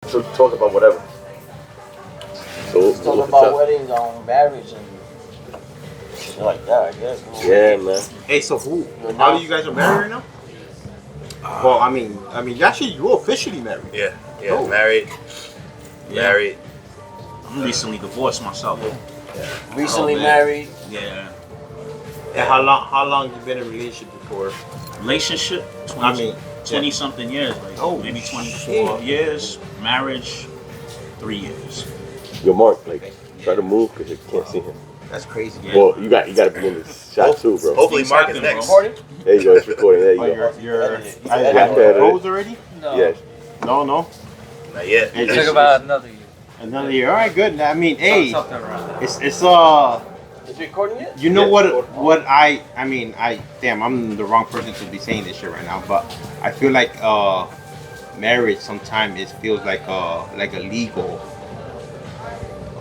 So talk about whatever. So Just talking about weddings, marriage, and shit like that. I guess. Yeah, man. Hey, so how do you guys are married right now? Well, I mean, actually, you're officially married. Yeah, Oh. married. Married. I'm recently divorced myself. Yeah. Recently married. Yeah. And how long you been in a relationship before? Relationship? 20 something years. Like maybe 24 years. Marriage, 3 years. Yo, Mark, like, try to move because you can't see him. That's crazy. Yeah. Well, you got to be in this shot too, bro. Hopefully, Mark is next. Recording? There you go. It's recording. There you go. You're I have you proposed already? No. Yes. No. Not yet. It took about another year. Another year. All right, good. I mean, hey, Something around there. it's Is it recording yet? You know what I mean, damn, I'm the wrong person to be saying this shit right now, but I feel like marriage sometimes it feels like a legal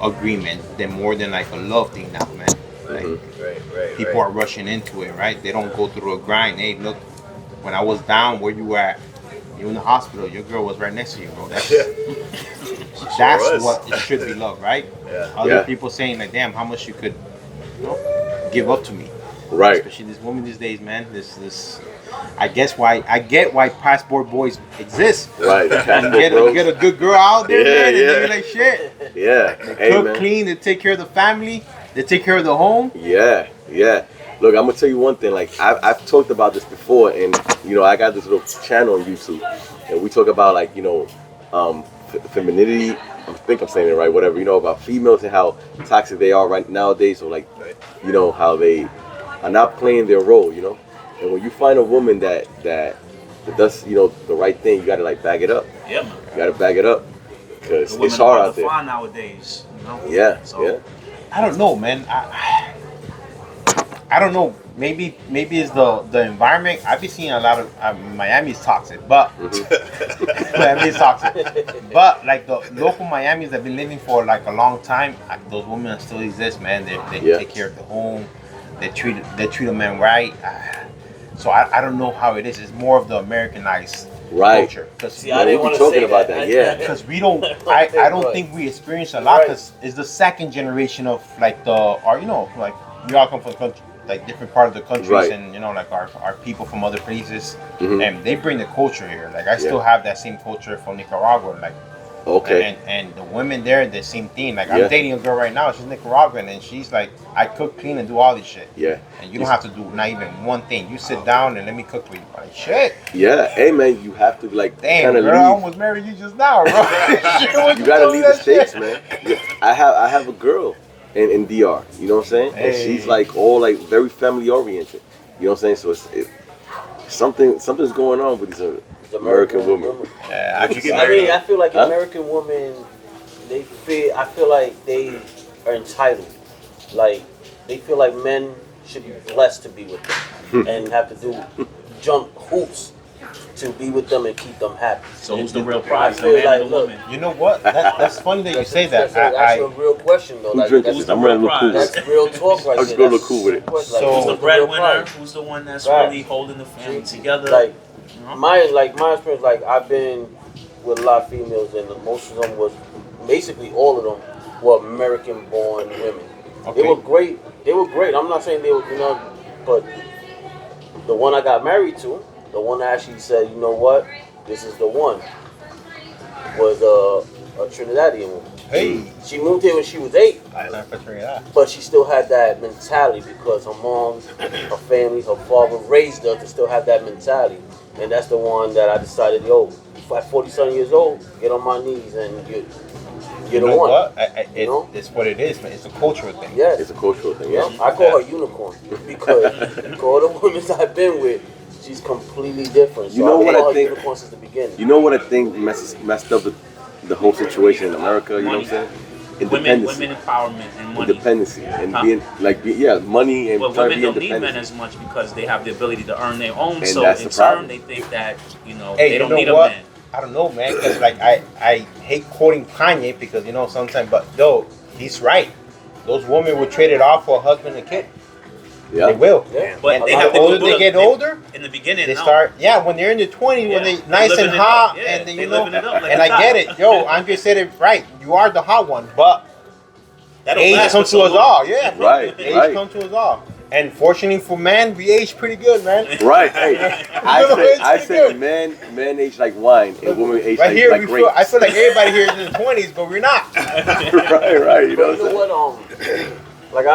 agreement than more than like a love thing now, man. Like Right. people are rushing into it, right? They don't go through a grind. Hey, look, when I was down, where you were at? You in the hospital, your girl was right next to you, bro. That's what it should be love, right? Yeah. Other people saying like, damn, how much you could give up to me. Right. Especially this woman these days, man. This I get why passport boys exist. Right. You get a good girl out there, man, and they be like shit. Yeah. They cook, clean, they take care of the family, they take care of the home. Yeah. Look, I'm gonna tell you one thing. Like I've talked about this before, and I got this little channel on YouTube, and we talk about like femininity. I think I'm saying it right. Whatever, about females and how toxic they are right nowadays, or like how they are not playing their role. And when you find a woman that does the right thing, you gotta like back it up. Yeah, man. You gotta back it up because The women it's hard are out there. fine nowadays. Yeah. I don't know, man. I don't know. Maybe it's the environment. I've been seeing a lot of Miami's toxic, but Miami's toxic. But like the local Miamis that have been living for like a long time, those women still exist, man. They take care of the home. They treat a man right. So I don't know how it is. It's more of the Americanized culture. See, I didn't want to talking say about that. Yeah. Because we don't. I don't think we experience a lot. Because it's the second generation of like like we all come from country, like different part of the countries, Right. and like our people from other places, Mhm. and they bring the culture here. Like I still have that same culture from Nicaragua. Like Okay. and the women there, the same thing. Like Yeah. I'm dating a girl right now. She's Nicaraguan, and she's like, I cook, clean, and do all this shit. Yeah. And you don't have to do not even one thing. You sit down and let me cook for you. Like shit. Yeah. Hey man, you have to like Damn, kind of girl, I leave. almost married you just now, bro. You gotta leave the states, man. I have a girl in DR. You know what I'm saying? And she's like all like very family oriented. You know what I'm saying? So something's going on with these American women. Yeah, Would you get married? I feel like American women, I feel like they are entitled. Like, they feel like men should be blessed to be with them and have to jump hoops to be with them and keep them happy. So who's the real prize, the feel man like, or the look, woman? You know what? That's funny that you say that. That's a real question, though. Who's Like, drinking that's, this? I'm ready to look cool with that's it. real talk right I'm there. just gonna look That's cool with it. super- So- Who's the real breadwinner? prize. Who's the one that's Right. really holding the family together? Like, You know? my experience, like, I've been with a lot of females, and most of them was, basically all of them were American-born women. Okay. They were great. I'm not saying they were, but the one I got married to, the one that actually said, you know what, this is the one, was a Trinidadian woman. Hey, She moved here when she was 8, I learned for that. but she still had that mentality because her mom, her family, her father raised her to still have that mentality. And that's the one that I decided, at 40-something years old, get on my knees and you're the one. What? You know? It's what it is, man. It's a cultural thing. Yes. It's a cultural thing. Yeah, Yeah. I call her unicorn because all the women I've been with, she's completely different. So You know I've what called I her think? unicorn since the beginning. You know what I think messed up the whole situation in America? You know what I'm saying? Independency. Women empowerment and money. Independency and Huh? being money and Well, trying to women be don't need independent. men as much because they have the ability to earn their own. And So that's in the problem. turn, they think that Hey, they don't you need know a what? man. I don't know, man, because like I hate quoting Kanye because sometimes, but he's right. Those women were traded off for a husband and kid. Yeah. They will. Yeah. But And they have the to older go they through get older, in the beginning. they no. start. Yeah, when they're in their 20s, when Yeah. they nice Living and it hot, up. Yeah, and they you know, living it up like and a I guy. get it. Yo, Andre said it right. You are the hot one, but That'll age last comes for to so us long. all. Yeah, bro. Right, Age right. comes to us all. And fortunately for men, we age pretty good, man. Right. Hey, I said men age like wine and women age Right here, like we grapes. feel. I feel like everybody here is in the 20s, but we're not. right. You know But you know what? Like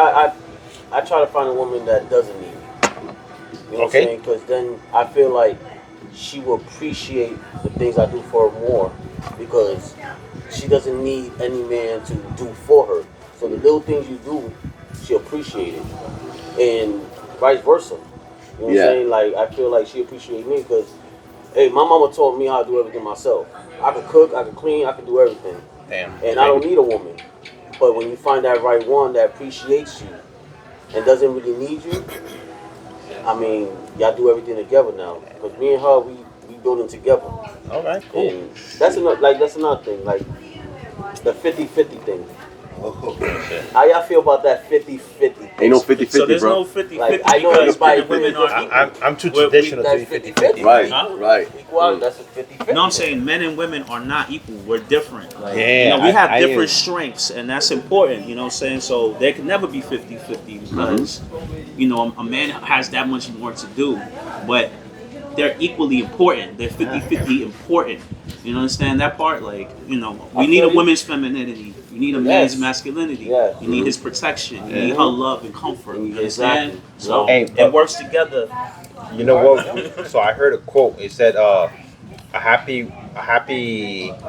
I try to find a woman that doesn't need me. You know what I'm saying? Because then I feel like she will appreciate the things I do for her more because she doesn't need any man to do for her. So the little things you do, she'll appreciate it, and vice versa. You know what I'm saying? Like I feel like she appreciates me because, hey, my mama taught me how to do everything myself. I could cook, I could clean, I could do everything. Damn. And I don't need a woman. But when you find that right one that appreciates you and doesn't really need you, I mean, y'all do everything together now. Because me and her, we building together. All right, cool. And that's another thing, like the 50-50 thing. How y'all feel about that 50-50? Ain't no 50-50, So there's bro. no 50-50 Like, I know because men everybody and women feels are equal. I'm too We're- traditional to That's be 50-50. Right, Equal. right. Equality, that's a 50-50. No, I'm saying men and women are not equal. We're different. Like, Yeah, you know, we have I different agree. strengths, and that's important. You know what I'm saying? So there can never be 50-50 because, you know, a man has that much more to do, but they're equally important. They're 50-50 important. You understand that part? Like, you know, we need a woman's femininity. You need a man's masculinity. Yes. You need his protection. You need her love and comfort. You understand? Exactly. So Hey, it but- works together. You know what? So I heard a quote. It said, "A happy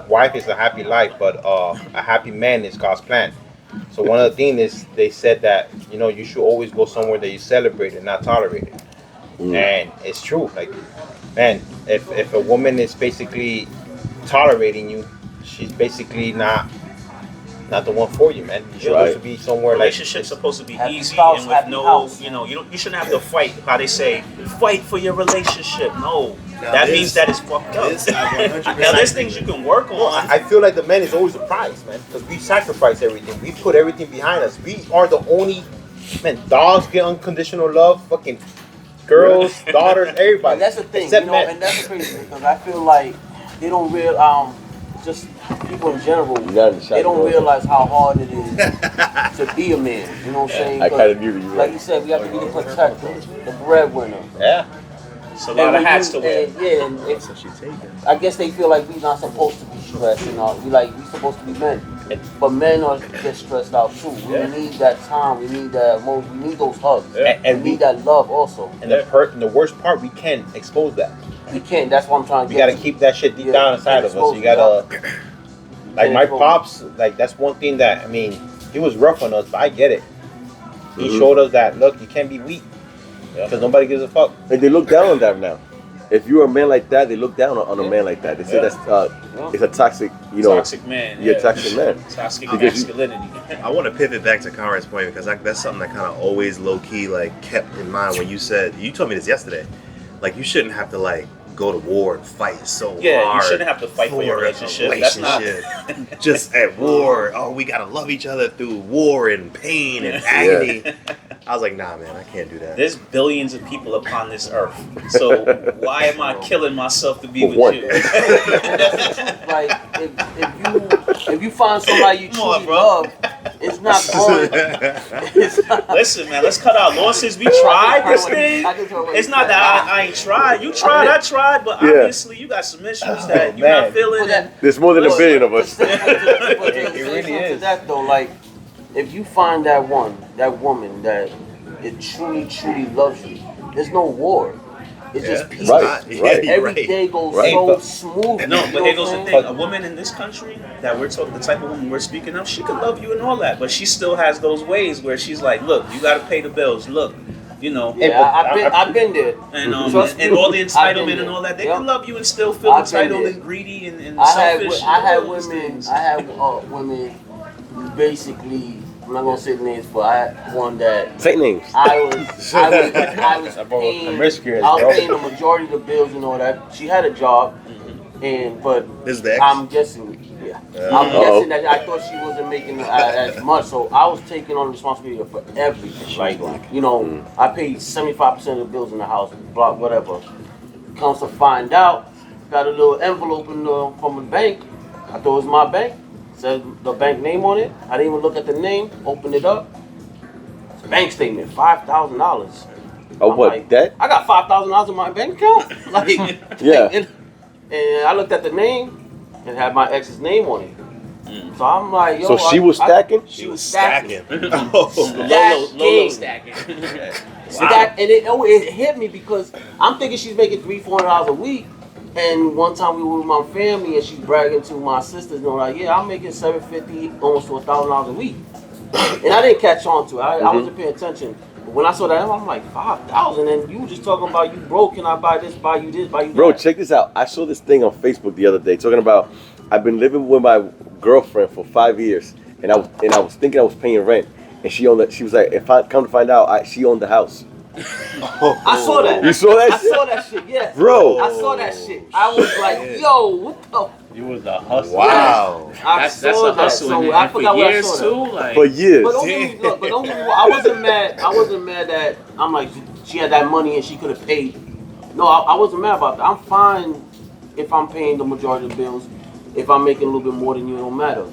wife is a happy life, but a happy man is God's plan." So one of the things is they said that you should always go somewhere that you celebrate and not tolerate it, and it's true. Like, man, if a woman is basically tolerating you, she's basically not the one for you, man. You're supposed to be somewhere like Relationship's supposed to be happy easy spouse, and with happy no, house. you shouldn't have to fight. How they say, fight for your relationship. No, that means that it's fucked up. This I 100% Now there's things you can work Well, on. I feel like the man is always the prize, man, because we sacrifice everything. We put everything behind us. We are the only, man. Dogs get unconditional love. Fucking girls, daughters, everybody. And that's the thing, except men. and that's the crazy thing because I feel like they don't just people in general, they don't realize how hard it is to be a man. You know what I'm saying? I kind of agree with you. Like you said, we have to be the protector, the breadwinner. Yeah. It's a lot of hats to wear. And I guess they feel like we're not supposed to be stressed and all. We supposed to be men. But men get stressed out too. We need that time. We need that emotion. We need those hugs. And we need that love also. And the worst part, we can't expose that. We can't. That's what I'm trying to We get gotta to. keep that shit deep down inside of us. You gotta, like my pops, like that's one thing that, I mean, he was rough on us, but I get it. He showed us that, look, you can't be weak. Because nobody gives a fuck. And they look down on that now. If you're a man like that, they look down on a man like that. They say that's it's a toxic, Toxic man. Yeah, toxic man. Toxic Because masculinity. I want to pivot back to Conrad's point because that's something that kind of always low key like kept in mind when you told me this yesterday. Like you shouldn't have to like go to war and fight so hard. Yeah, you shouldn't have to fight for your relationship. That's not just at war. Oh, we gotta love each other through war and pain and agony. I was like, nah, man, I can't do that. There's billions of people upon this earth. So why am I killing myself to be with what? you? Like if you find somebody you Come on, truly bro. love, it's not going. It's not, Listen, man, let's cut our losses. We tried this thing. It's not that I ain't tried. You tried, I tried, but obviously you got some issues that you're not feeling. There's more than a billion of us. It really is. That though, like if you find that woman that it truly loves you, there's no war. It's just peace. Right. Every day goes so smooth. No, but here goes the thing. A woman in this country that we're talking, the type of woman we're speaking of, she could love you and all that, but she still has those ways where she's like, look, you got to pay the bills. Look, you know. Yeah, I've been there. And Trust and me, all the I've been entitlement and there. all that, they Yep. can love you and still feel I've been entitled there. and greedy and I had selfish. women who basically, I'm not gonna say names, but I had one that Say names. I was paying the majority of the bills and all that. She had a job, but This is the ex? I'm guessing, yeah. Yeah. I'm guessing that I thought she wasn't making as much, so I was taking on the responsibility for everything. Like, you know, I paid 75% of the bills in the house, block, whatever. Comes to find out, got a little envelope from the bank. I thought it was my bank. Said the bank name on it. I didn't even look at the name. Opened it up. Bank statement, $5,000. Oh, I'm what? like, That? I got $5,000 in my bank account. Like, Yeah. and I looked at the name and had my ex's name on it. So I'm like, yo. So she was stacking? She was stacking. Lolo stacking. Stack, and it hit me because I'm thinking she's making $300-400 a week. And one time we were with my family and she's bragging to my sisters, and like, yeah, I'm making $750, almost to $1,000 a week. And I didn't catch on to it. I wasn't paying attention. But when I saw that, I'm like, 5,000, and you were just talking about you broke. Can I buy this? Buy you this? Buy you that? Bro, check this out. I saw this thing on Facebook the other day talking about I've been living with my girlfriend for 5 years, and I was thinking I was paying rent, and she owned. She was like, if I come to find out, she owned the house. I saw that. You saw that? I saw that shit. Yes, Bro. I saw that shit. I was like, yo, what the? You was a hustler. Wow. That's a hustle. So And I for forgot what I years saw too. that. Like, For years. But don't get me, look, but don't get me wrong. I wasn't mad. I wasn't mad that I'm like she had that money and she could have paid. No, I wasn't mad about that. I'm fine if I'm paying the majority of the bills. If I'm making a little bit more than you, it don't matter.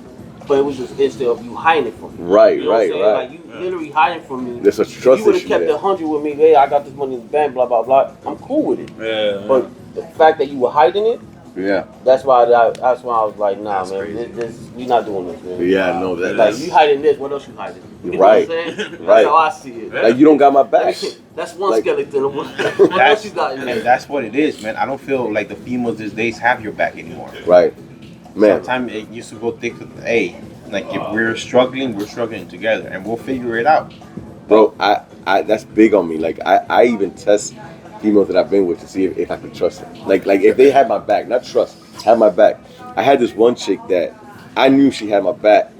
But it was just instead of you hiding it from me. Right, you know what I'm saying? right. Like you literally hiding from me. There's a If trust you would have issue kept there. 100 with me, hey, I got this money in the bank, blah blah blah. I'm cool with it. yeah. But the fact that you were hiding it, Yeah. that's why I was like, nah, That's man, crazy. we not doing this, man. Yeah, no, Like that's you hiding this, what else you hiding? You know Right, what I'm saying? right. That's how I see it. like you don't got my back. That's one Like- skeleton. What else you got in And there? that's what it is, man. I don't feel like the females these days have your back anymore. Right, man. Sometimes it used to go thick with the A. Like if we're struggling together, and we'll figure it out. Bro, I that's big on me. Like I even test females that I've been with to see if I can trust them. Like if they had my back, not trust, have my back. I had this one chick that I knew she had my back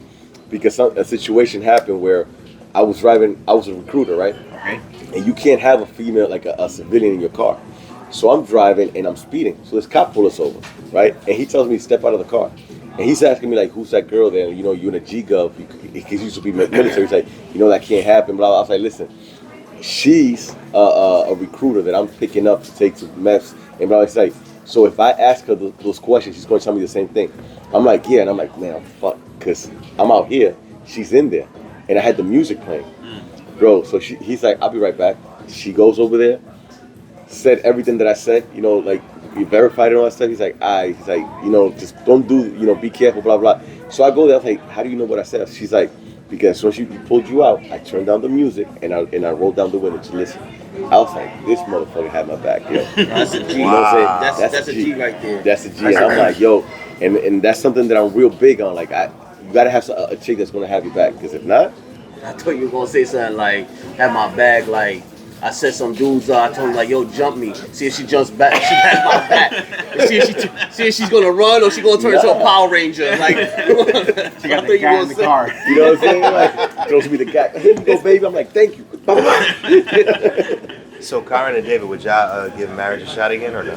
because a situation happened where I was driving. I was a recruiter, right? Okay. And you can't have a female like a civilian in your car. So I'm driving and I'm speeding. So this cop pulls us over, right? And he tells me to step out of the car. And he's asking me like, who's that girl there? You know, you're in a G-Gov, because he used to be military. He's like, you know, that can't happen, blah, blah. I was like, listen, she's a recruiter that I'm picking up to take to MEPS and blah, blah. It's like, so if I ask her those questions, she's going to tell me the same thing. I'm like, yeah. And I'm like, man, I'm fucked, because I'm out here. She's in there. And I had the music playing. Bro, so he's like, I'll be right back. She goes over there, said everything that I said, you know, like, he verified it and all that stuff. He's like, he's like, you know, just don't do, you know, be careful, blah, blah. So I go there, I was like, how do you know what I said? She's like, because when she pulled you out, I turned down the music and I rolled down the window to listen. I was like, this motherfucker had my back, yo. That's a G. You know what I'm saying? That's a G right there. That's a G. And I'm like, yo, and that's something that I'm real big on. Like, you gotta have a chick that's gonna have your back, because if not, I thought you were gonna say something like, have my bag, like, I set some dudes I told him like, yo, jump me. See if she jumps back. She has my back. And see if she's gonna run or she gonna turn into a Power Ranger. Like, She got the guy in the car. you know what I'm saying? Like, throws me the guy. Here you go, baby. I'm like, thank you. So, Karen and David, would y'all give marriage a shot again or no?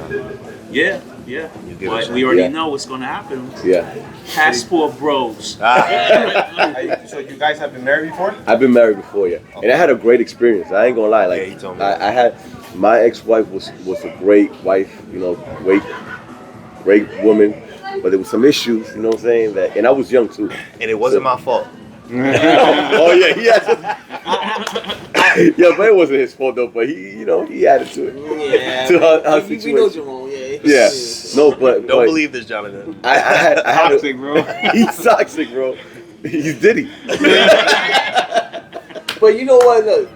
Yeah. You give it a But shot. we already Yeah. know what's gonna happen. Yeah, Passport bros. So you guys have been married before? I've been married before, yeah, and I had a great experience. I ain't gonna lie. Like, Yeah, he told me. I had my ex-wife was a great wife. You know, great woman, but there was some issues. You know what I'm saying? That, and I was young too. And it wasn't my fault. Oh yeah, he had. Yeah, but it wasn't his fault though. But he added to it. yeah. To our we know situation. Jerome, yeah. Yeah, no, but Don't believe this, Jonathan. I had Toxic, bro. He's toxic, bro. He's Diddy. But you know what? Look,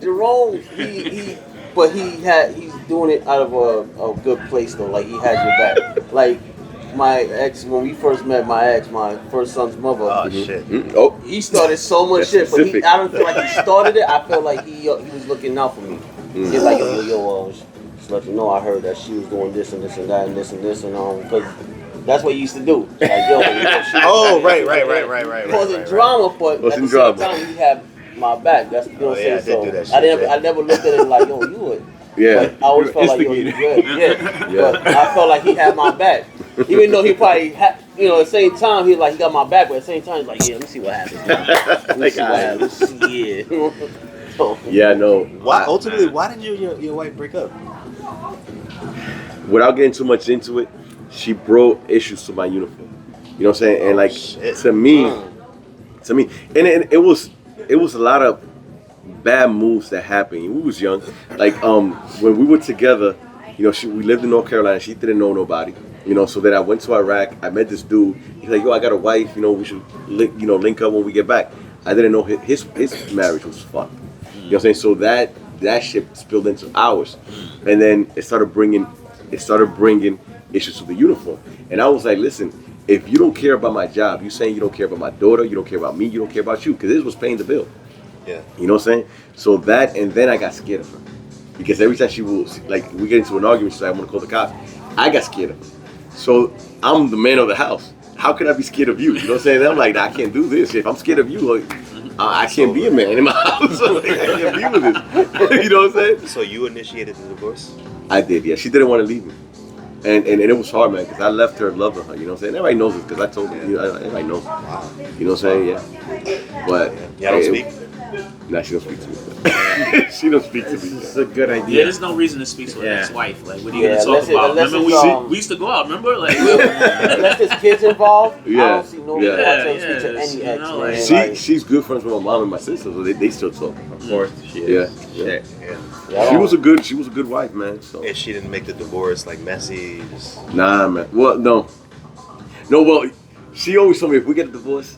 Jerome, he's doing it out of a good place though. Like he has your back. Like my ex, when we first met, my first son's mother. Oh, shit. Oh, He started so much That's shit, but specific. I don't feel like he started it. I felt like he was looking out for me. He's like, yo, just let you know, I heard that she was doing this and this and that and this and this and because that's what he used to do. Like, yo, she Oh, right. causing drama, but at the Causing same drama. time, he had my back. That's you know what I'm yeah, I saying. did do that So shit, I never looked at it like, yo, you would. yeah. But I always felt like, yo, you good. Yeah. But I felt like he had my back. Even though he probably, at the same time, he got my back, but at the same time, he's like, yeah, let me see what happens. Let me see what happens. Yeah. Yeah, no. Why ultimately? Why did you and your wife break up? Without getting too much into it, she brought issues to my uniform. You know what I'm saying? And like shit. to me, and it was a lot of bad moves that happened. We was young. Like when we were together, we lived in North Carolina. She didn't know nobody. So then I went to Iraq. I met this dude. He's like, yo, I got a wife. We should link up when we get back. I didn't know his marriage was fucked. You know what I'm saying? So that shit spilled into ours, and then it started bringing issues to the uniform. And I was like, listen, if you don't care about my job, you saying you don't care about my daughter, you don't care about me, you don't care about you, because this was paying the bill. Yeah. You know what I'm saying? So that, and then I got scared of her. Because every time she was, like, we get into an argument, she's like, I'm going to call the cops. I got scared of her. So I'm the man of the house. How could I be scared of you? You know what I'm saying? I'm like, I can't do this. If I'm scared of you, I can't be a man in my house. Like, I can't be with this. You know what I'm saying? So you initiated the divorce? I did, yeah. She didn't want to leave me. And it was hard, man, because I left her loving her. You know what I'm saying? Everybody knows it because I told them. Everybody knows. Wow. You know what I'm saying? Yeah. But Y'all don't speak? Nah, she don't speak to me. She don't speak to me. This is a good Yeah, idea. there's no reason to speak to an Yeah. ex-wife. Like, what are you gonna talk about? unless Remember, it's, we used to go out. Remember, like, Unless there's kids involved, I Yeah. don't see no reason why I speak to Yeah, any you ex, know, man. like- She's good friends with my mom and my sister, so they still talk. Of course, she is. Yeah. Yeah. Yeah, She was a good wife, man. So And she didn't make the divorce like messy. Just... nah, man. Well, no. Well, she always told me if we get a divorce,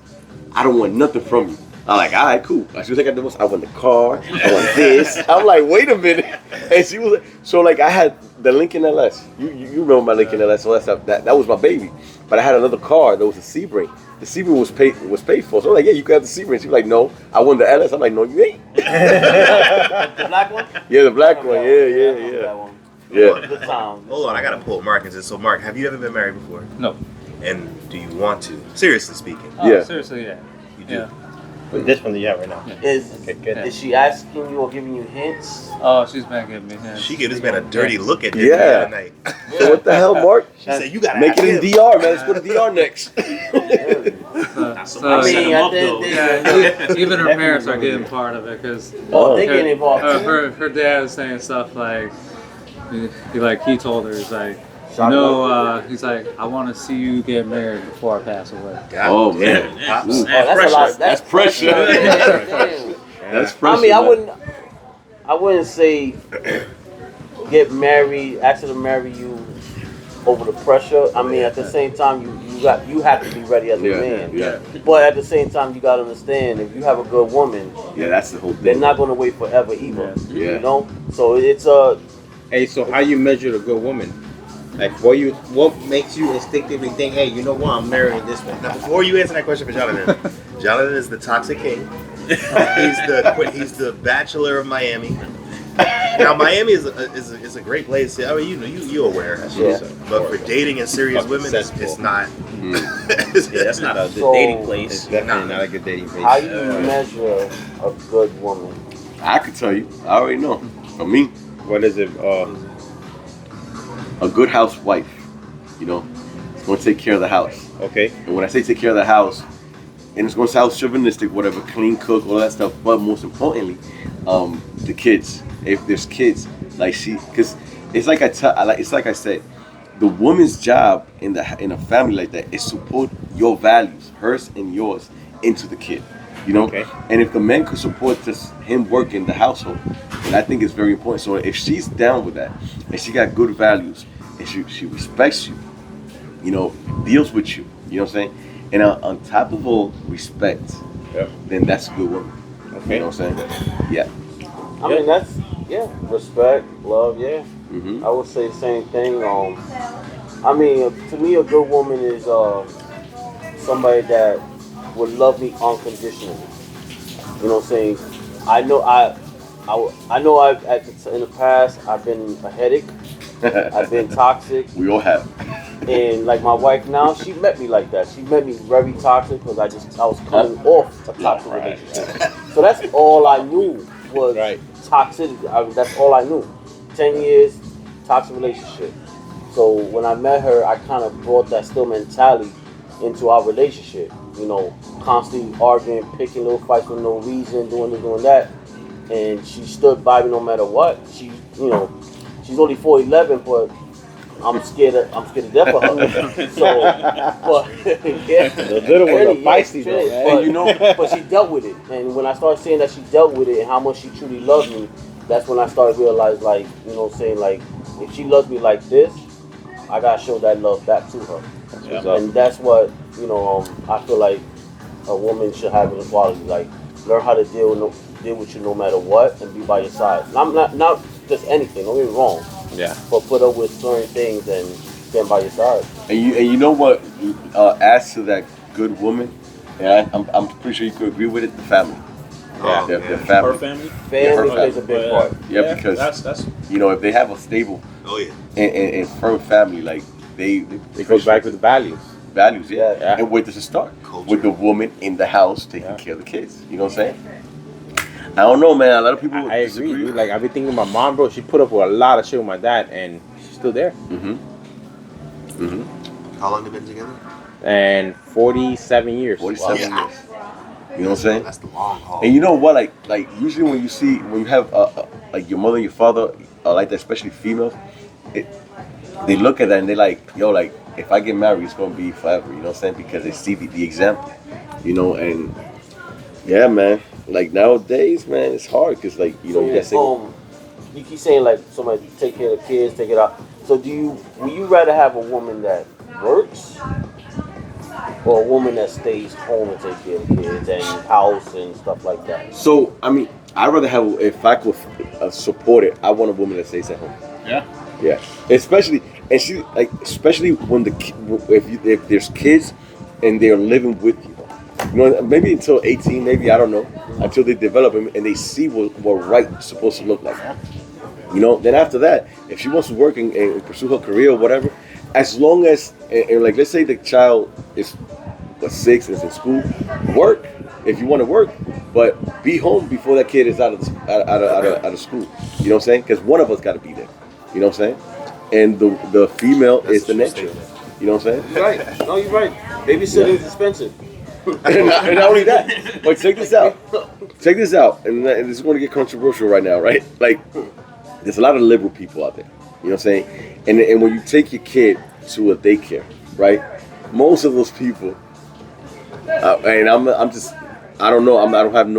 I don't want nothing from you. I'm like, all right, cool. As soon as I got divorced, I want the car, I want this. I'm like, wait a minute. And she was so like, I had the Lincoln LS. You remember my Lincoln LS? So that was my baby. But I had another car that was a Sebring. The Sebring was paid for. So I'm like, yeah, you can have the Sebring. She was like, no, I want the LS. I'm like, no, you ain't. The black one? Yeah, the black one. Yeah. Yeah. Good time. Hold on, I gotta pull Mark into this. So Mark, have you ever been married before? No. And do you want to? Seriously speaking. Oh, Yeah. seriously, yeah. You do? Yeah. But this one that you have right now. Is Good. is she asking you or giving you hints? Oh, she's been giving me hints. She gave this man a dirty look at him Yeah. the other night. So what the hell, Mark? She said, you gotta Make ask it in him. DR, man. Let's go to DR next. So, I mean, set him at up, the though. yeah, even her parents are getting part of it because They get involved too. her dad is saying stuff like, he told her, he's like, he's like, I want to see you get married before I pass away. God Oh, damn. man. Yeah, Ooh. snap That's a lot. That's pressure. Damn. That's pressure. I mean, man. I wouldn't say get married, ask her to marry you over the pressure. I mean, at the same time, you have to be ready as a man. Yeah. But at the same time, you gotta understand if you have a good woman, Yeah, that's the whole thing. they're not gonna wait forever either. Yeah. You know, so it's a. Hey, so how you measure a good woman? Like, what makes you instinctively think, hey, you know what, I'm marrying this one? Now, before you answer that question for Jonathan, Jonathan is the toxic king. He's the bachelor of Miami. Now, Miami is a great place. I mean, you're aware. Yeah. But for dating and serious women, it's not. Yeah, that's not a good So- dating It's place. definitely not a good dating place. How do you measure a good woman? I could tell you. I already know. For me, What is it? a good housewife, it's going to take care of the house. Okay. And when I say take care of the house, and it's going to sound chauvinistic, whatever, clean cook, all that stuff, but most importantly, the kids. If there's kids, because it's like I said, the woman's job in a family like that is to put your values, hers and yours, into the kid. Okay. And if the man could support just him working the household, and I think it's very important. So if she's down with that, and she got good values, and she respects you, deals with you, you know what I'm saying? And on top of all respect, Yep. then that's a good woman. Okay. You know what I'm saying? Yeah. I mean, that's respect, love, yeah. Mm-hmm. I would say the same thing. I mean, to me, a good woman is somebody that would love me unconditionally. You know what I'm saying? I know in the past I've been a headache. I've been toxic, We all have. and like my wife now, she met me like that. She met me very toxic because I was coming off a toxic relationship. So that's all I knew was Right. toxicity. That's all I knew. 10 years, toxic relationship. So when I met her, I kind of brought that still mentality into our relationship. Constantly arguing, picking little fights for no reason, doing this, doing that. And she stood by me no matter what. She's only 4'11", but I'm scared to death of her. So, but yeah, The little ones are feisty though, man. but she dealt with it. And when I started saying that she dealt with it and how much she truly loved me, that's when I started realizing, like, saying like, if she loves me like this, I gotta show that love back to her. Yeah. And that's what I feel like a woman should have in equality. Like, learn how to deal with you no matter what, and be by your side. And I'm not just anything. Don't get me wrong. Yeah. But put up with certain things and stand by your side. And you know what adds to that good woman, and I'm pretty sure you could agree with it, the family. Yeah. Their family. Her family. Family plays a big part. Yeah, because that's if they have a stable and firm family, like It goes back to the values. values, Yeah. And where does it start? Culture. With the woman in the house taking care of the kids. You know what I'm saying? I don't know, man. A lot of people I agree, dude. Like, I've been thinking my mom, bro. She put up with a lot of shit with my dad, and she's still there. How long have they been together? And 47 years. 47 Yeah. years. You know what I'm saying? That's the long haul. And you know what? Like usually when you have like your mother and your father like that, especially females, they look at that and they're like, yo, like if I get married, it's gonna be forever. You know what I'm saying? Because they see the example. And yeah, man. Like nowadays, man, it's hard because like you gotta say. You keep saying like somebody take care of the kids, take it out. So would you rather have a woman that works or a woman that stays home and take care of the kids and house and stuff like that? So I mean, I'd rather have if I could support it. I want a woman that stays at home. Yeah, especially when if there's kids and they're living with you. Maybe until 18, maybe, I don't know, until they develop and they see what right is supposed to look like. Then after that, if she wants to work and pursue her career or whatever, as long as, and like, let's say the child is 6 and is in school, work if you want to work, but be home before that kid is out of school. You know what I'm saying? Because one of us got to be there. You know what I'm saying? And the female is the nature. You know what I'm saying? You're right. No, you're right. Babysitting is expensive. and not only that, but check this out. And this is going to get controversial right now, right? Like, there's a lot of liberal people out there. You know what I'm saying? And when you take your kid to a daycare, right? Most of those people, and I'm just, I don't know. I don't have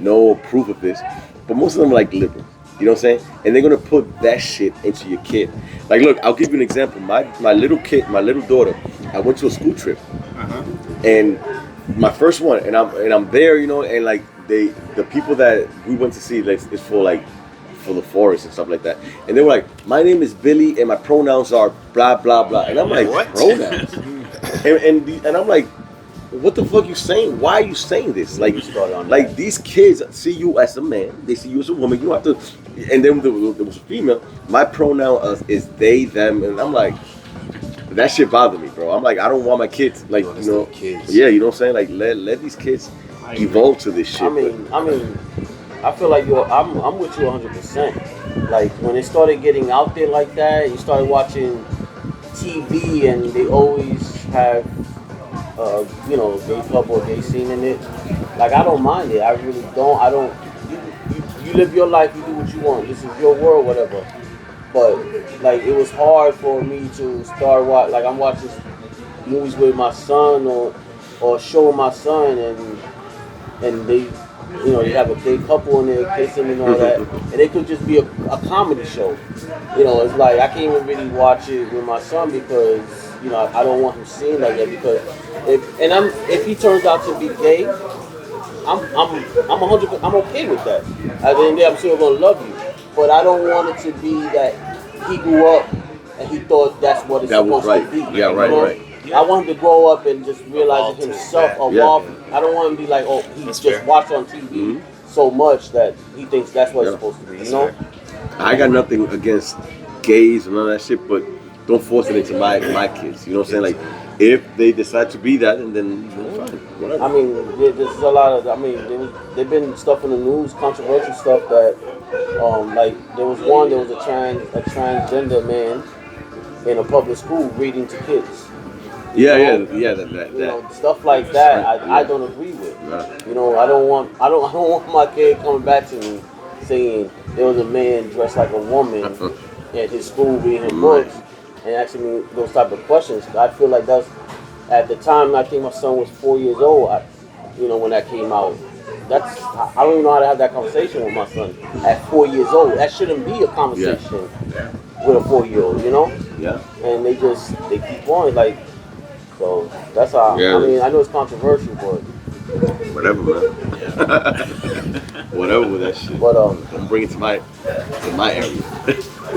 no proof of this, but most of them are like liberal. You know what I'm saying? And they're gonna put that shit into your kid. Like, look, I'll give you an example. My little daughter, I went to a school trip, and my first one, and I'm there, and like the people that we went to see, like, is for the forest and stuff like that. And they were like, my name is Billy, and my pronouns are blah blah blah. And I'm like, what? Pronouns? and I'm like, what the fuck you saying? Why are you saying this? Like these kids see you as a man, they see you as a woman. You don't have to. And then there was a female. My pronoun is they, them, and I'm like, that shit bothered me, bro. I'm like, I don't want my kids, like, kids. Yeah, you know what I'm saying? Like, let these kids evolve to this shit. I mean, I feel like I'm with you 100%. Like, when it started getting out there like that, you started watching TV and they always have, gay club or gay scene in it. Like, I don't mind it. I really don't. You live your life, you do what you want. This is your world, whatever. But, like, it was hard for me to start like, I'm watching movies with my son or showing my son and they, you have a gay couple in there kissing and all that, and it could just be a comedy show. It's like I can't even really watch it with my son because I don't want him seeing that yet. Because if he turns out to be gay, I'm 100%. I'm okay with that. At the end of the day, I'm still gonna love you, but I don't want it to be that he grew up and he thought that's what it's supposed to be. Yeah, right. I want him to grow up and just realize it himself. I don't want him to be like, oh, he That's just fair. watched on TV so much that he thinks that's what it's supposed to be. I got nothing against gays and all that shit, but don't force it into my kids. You know what I'm saying? Like, if they decide to be that, and then fine, whatever. I mean, there's a lot of. I mean, there've been stuff in the news, controversial stuff that, like there was a transgender man in a public school reading to kids. Yeah, That. Stuff like that, I don't agree with. I don't want my kid coming back to me saying there was a man dressed like a woman at his school reading his books and asking me those type of questions. I feel like that's at the time. I think my son was 4 years old. When that came out, I don't even know how to have that conversation with my son at 4 years old. That shouldn't be a conversation with a 4-year-old. Yeah. And they keep on like. So that's how. Yeah. I mean, I know it's controversial, but whatever, man. Whatever with that shit. But don't bring it to my area.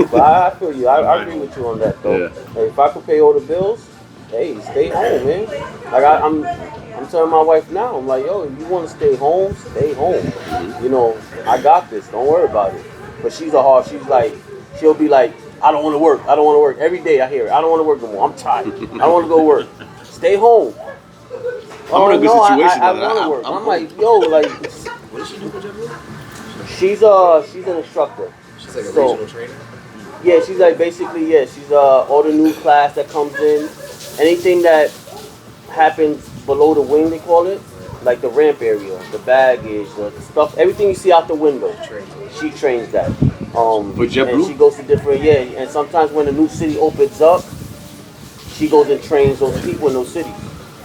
But I feel you. I agree with you on that, though. Yeah. Hey, if I could pay all the bills, hey, stay home, man. Like I'm telling my wife now. I'm like, yo, if you want to stay home, stay home. Mm-hmm. I got this. Don't worry about it. But she's she'll be like, I don't want to work. I don't want to work. Every day I hear it. I don't want to work no more. I'm tired. I don't want to go work. Stay home. I'm in a good situation. I want to work. I'm like, yo, like. What does she do for job? She's an instructor. She's like a regional trainer. Yeah, she's like basically she's all the new class that comes in, anything that happens below the wing they call it, like the ramp area, the baggage, the stuff, everything you see out the window. She trains that. With JetBlue? And she goes to different and sometimes when a new city opens up, she goes and trains those people in those cities.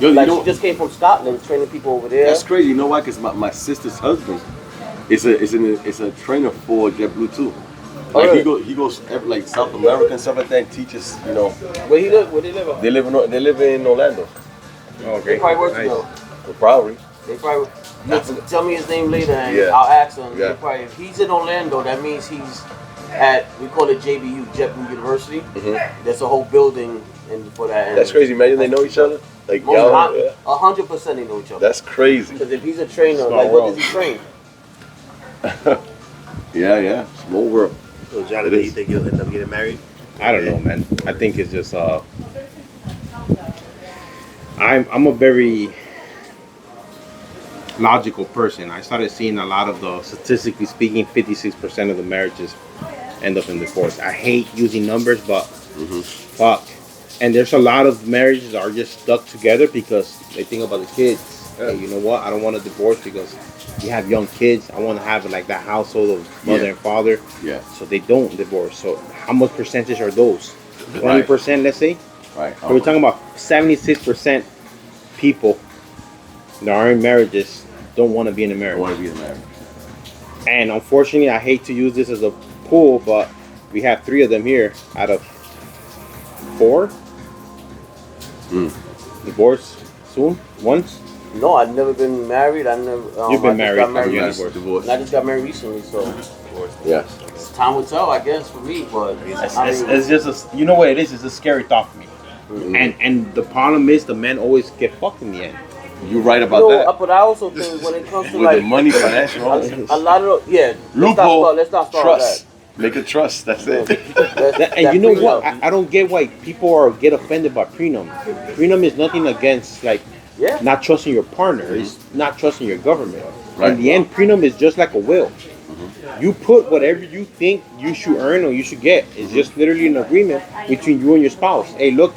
Yo, she just came from Scotland training people over there. That's crazy. You know why? Because my sister's husband is a trainer for JetBlue too. Like he goes like South America and stuff like that and teaches. Where he live? Where they live? They live in Orlando. Oh, They okay. probably work Nice. together. Well, probably. They probably tell me his name later and Yeah. I'll ask him. Yeah. If he's in Orlando, that means he's at, we call it JBU, JetBlue University. Mm-hmm. There's a whole building for that. And That's crazy. Imagine they know each other. Like most y'all. Yeah. 100% they know each other. That's crazy. Because if he's a trainer, Small like world. what does he train? Yeah. Small world. So, Jonathan, you think you'll end up getting married? I don't know, man. I think it's just I'm a very logical person. I started seeing a lot of the, statistically speaking, 56% of the marriages end up in divorce. I hate using numbers, but fuck. And there's a lot of marriages that are just stuck together because they think about the kids. Yeah. Hey, you know what? I don't want a divorce because you have young kids. I want to have like that household of mother and father. Yeah. So they don't divorce. So how much percentage are those? 20%, let's say. Right. So we're talking about 76% people that are in marriages don't want to be in a I marriage. want to be in marriage. And unfortunately, I hate to use this as a pool, but we have 3 of them here out of 4. Divorce soon, once. No, I've never been married. I never. You've been I just married. got married. Yeah. Divorce. And I just got married recently, so Yeah. time will tell, I guess, for me. But It's just you know what it is. It's a scary thought for me. And the problem is the men always get fucked in the end. You're right about that. But I also think when it comes to With like the money, financial, a lot of loophole, let's not start trust. that. Make a trust. That's it. And you know what? I don't get why people get offended by prenum. Prenum is nothing against not trusting your partner. It's not trusting your government. Right. In the end, prenum is just like a will. You put whatever you think you should earn or you should get. It's just literally an agreement between you and your spouse. Hey, look,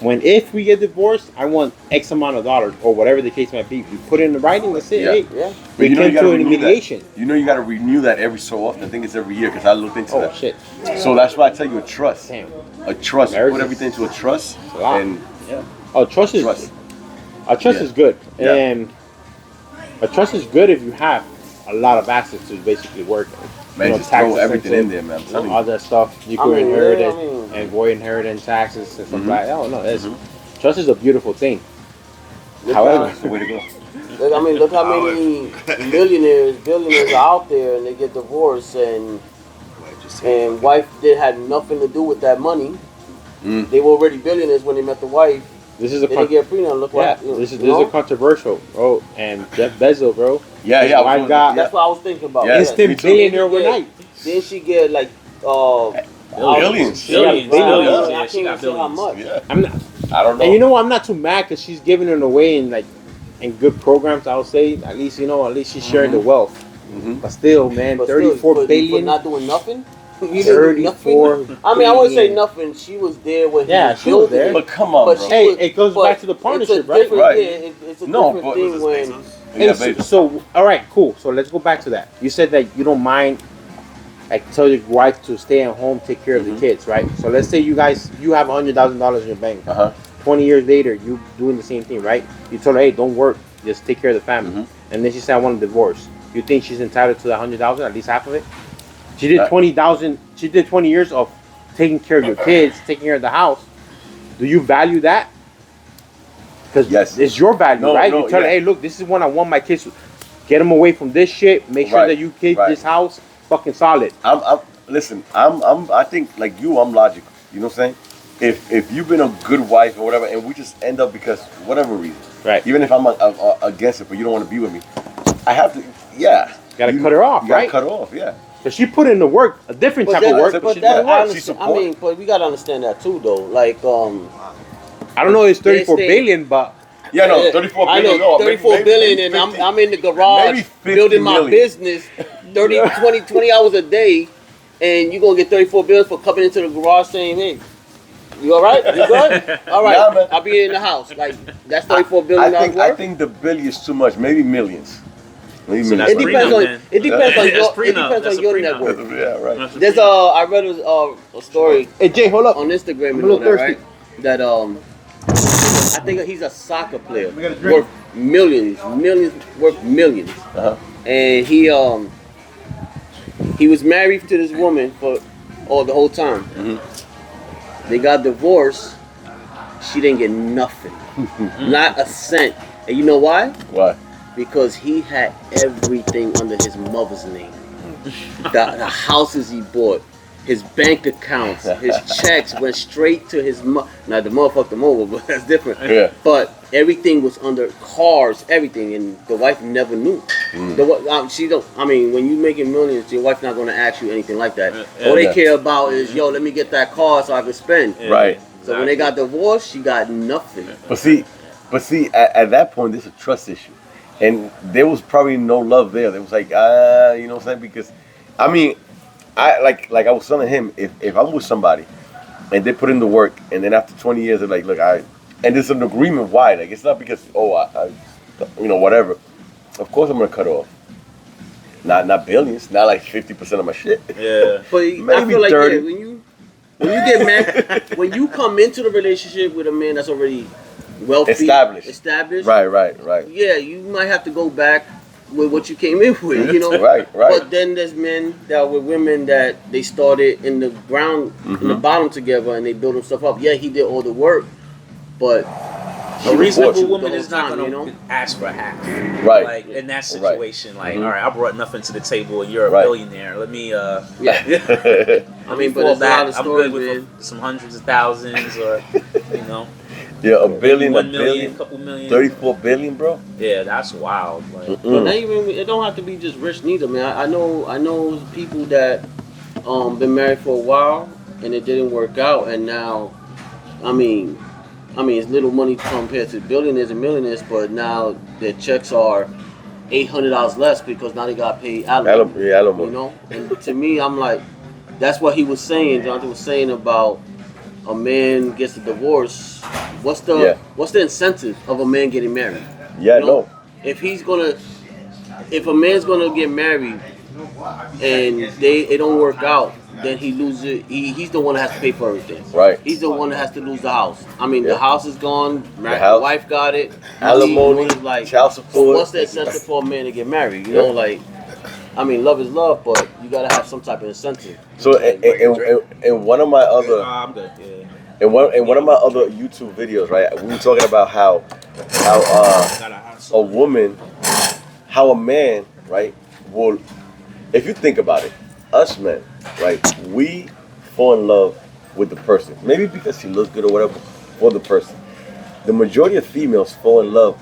if we get divorced, I want X amount of dollars or whatever the case might be. You put it in the writing. That's it. Yeah. Hey, Yeah. we you came gotta to a renew mediation. that. You got to renew that every so often. I think it's every year because I looked into Oh that. shit! So that's why I tell you a trust. Damn. A trust. You Marriage put is everything into a trust. a lot. And Oh, trust is Trust. A trust Yeah. is good, Yeah. and a trust is good if you have a lot of assets to basically work. man, just throw everything in there, man. I'm telling All you. that stuff you I could mean, inherit yeah, it I mean- and avoid inheritance taxes and stuff Mhm. like that. Oh no, trust is a beautiful thing. Look However, That's the way to go. look how many billionaires are out there, and they get divorced, and wife had nothing to do with that money. Mm. They were already billionaires when they met the wife. this is a They didn't get a prenup. Look yeah, like this is a controversial, bro. And Jeff Bezos, bro. Yeah, his yeah. wife got That's what I was thinking about. Yeah. instant me too. billionaire overnight. Didn't she get like Billions. Billions. billions. Yeah, she got How billions. much? Yeah. I'm not, I don't know. and you know what? I'm not too mad because she's giving it away in good programs. I'll say at least she's sharing the wealth. Mhm. But still, man, But 34 still, billion. for not doing nothing. You didn't do nothing. I mean, I wouldn't say nothing. She was there when he was she was building there. it. But come on, But bro. she Hey, was- it goes but back to the partnership, right? Right. Yeah, it's a No, different but- thing when. Hey, Yeah, so, baby. so, all right, cool. So let's go back to that. You said that you don't mind, like, tell your wife to stay at home, take care of the kids, right? So let's say you have $100,000 in your bank. 20 years later, you doing the same thing, right? You told her, hey, don't work, just take care of the family. And then she said, I want a divorce. You think she's entitled to that 100,000, at least half of it? She did 20,000. She did 20 years of taking care of your kids, taking care of the house. Do you value that? Because Yes. it's your value, No, right? no, You tell her, yeah. hey, look, this is what I want my kids to get them away from this shit. Make sure Right, that you keep right. this house fucking solid. Listen, I think like you, I'm logical. You know what I'm saying? If you've been a good wife or whatever, and we just end up because whatever reason, Right. Even if I'm against it, but you don't want to be with me, I have to. Yeah. Gotta cut her off, you gotta right? cut her off. Yeah. But she put in the work, a different type of work. But she that, did. I, She understand, I support. mean, but we gotta understand that too, though. Like, I don't know, it's 34 They- billion, but Yeah, no, 34 I billion. know no, 34 maybe billion, 50, and I'm in the garage maybe 50 building my million. business 20 hours a day, and you're gonna get 34 billion for coming into the garage saying, hey, you all right? You good? All right, Yeah, man. I'll be in the house. Like, that's 34 billion I worth. think the billion is too much. Maybe millions. Maybe So millions. that's It depends prenup, on then. it depends on That's your prenup. That's a your prenup. network. Yeah, right. That's a There's prenup. I read a story hey, Jay, hold up. on Instagram I'm and a all little that, thirsty. right? That I think he's a soccer player We got a drink. worth millions worth millions. Uh-huh. And he was married to this woman for the whole time. They got divorced. She didn't get nothing, not a cent. And you know why? Why? Because he had everything under his mother's name. The houses he bought, his bank accounts, his checks went straight to his mother. Now the mother fucked him over, but that's different. Yeah. But everything was under cars, everything, and the wife never knew. She don't. I mean, when you making millions, your wife's not gonna ask you anything like that. All they Yeah. care about is, yo, let me get that car so I can spend. Yeah, Right. So when they got divorced, she got nothing. But see, at that point, there's a trust issue, and there was probably no love there. There was like, you know what I'm saying? Because, I mean, I like I was telling him, if I'm with somebody, and they put in the work, and then after 20 years, they're like, look, and there's an agreement why. Like, it's not because I you know, whatever. Of course, I'm gonna cut off. Not billions, not like 50% of my shit. Yeah. But I Maybe feel like 30. when you get married, when you come into the relationship with a man that's already wealthy, established, Right. yeah, you might have to go back with what you came in with, you know. Right. But then there's men that with women that they started in the ground, in the bottom together, and they build themselves up. Yeah, he did all the work, but A reasonable the woman whole is not time, going you know? to ask for half. Right. Like in that situation, like, all right, I brought nothing to the table, and you're a Right. billionaire. Let me, yeah. I mean, but there's a lot of I'm stories, good with man. some hundreds of thousands, or you know, Yeah, a billion, 1 million, couple million. 34 billion, bro. Yeah, that's wild. Like, But not even it don't have to be just rich neither, man. I know people that been married for a while and it didn't work out, and now, I mean, it's little money compared to billionaires and millionaires, but now their checks are $800 less because now they got paid alimony. Alimony. You know, and to me, I'm like, that's what he was saying. Jonathan was saying about a man gets a divorce. What's the incentive of a man getting married? Yeah, You know, if a man's gonna get married and it don't work out, then he loses. He's the one that has to pay for everything. Right. He's the one that has to lose the house. I mean, Yeah. the house is gone. The house. wife got it. Alimony, like child support. What's the incentive for a man to get married? You know, like, I mean, love is love, but you gotta have some type of incentive. So in one of my other I'm good. Yeah. in one of my other YouTube videos, right, we were talking about how a woman, how a man, right, will, if you think about it, us men, right, we fall in love with the person. Maybe because he looks good or whatever, for the person. The majority of females fall in love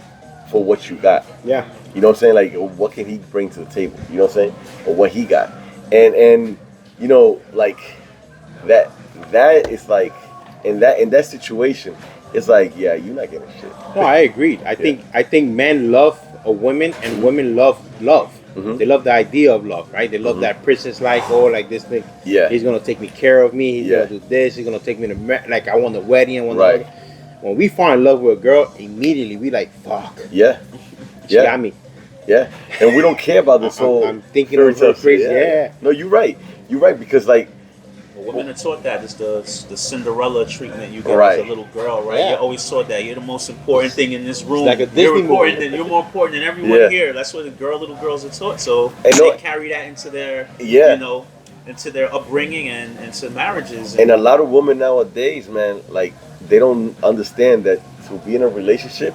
for what you got. Yeah. You know what I'm saying? Like, what can he bring to the table? You know what I'm saying? Or what he got. And you know, like, that is like, in that situation, it's like, yeah, you're not getting shit. No, I agree. I think men love a woman and women love love. They love the idea of love, right? They love that princess like, oh, like this thing. Yeah. He's gonna take me care of me. He's Yeah. gonna do this. He's gonna take me to like I want the wedding. I want Right. the when we fall in love with a girl, immediately we like fuck. Yeah. She got me. Yeah. And we don't care about this whole. I'm thinking of her crazy. Yeah. No, you're right. You're right because like. Women are taught that it's the Cinderella treatment you get Right. as a little girl, right? Yeah. You're always taught that you're the most important thing in this room. like a Disney you're important movie. than you're more important than everyone Yeah. here. That's what little girls are taught. So And they no- carry that into their Yeah. into their upbringing and into marriages. And a lot of women nowadays, man, like they don't understand that to be in a relationship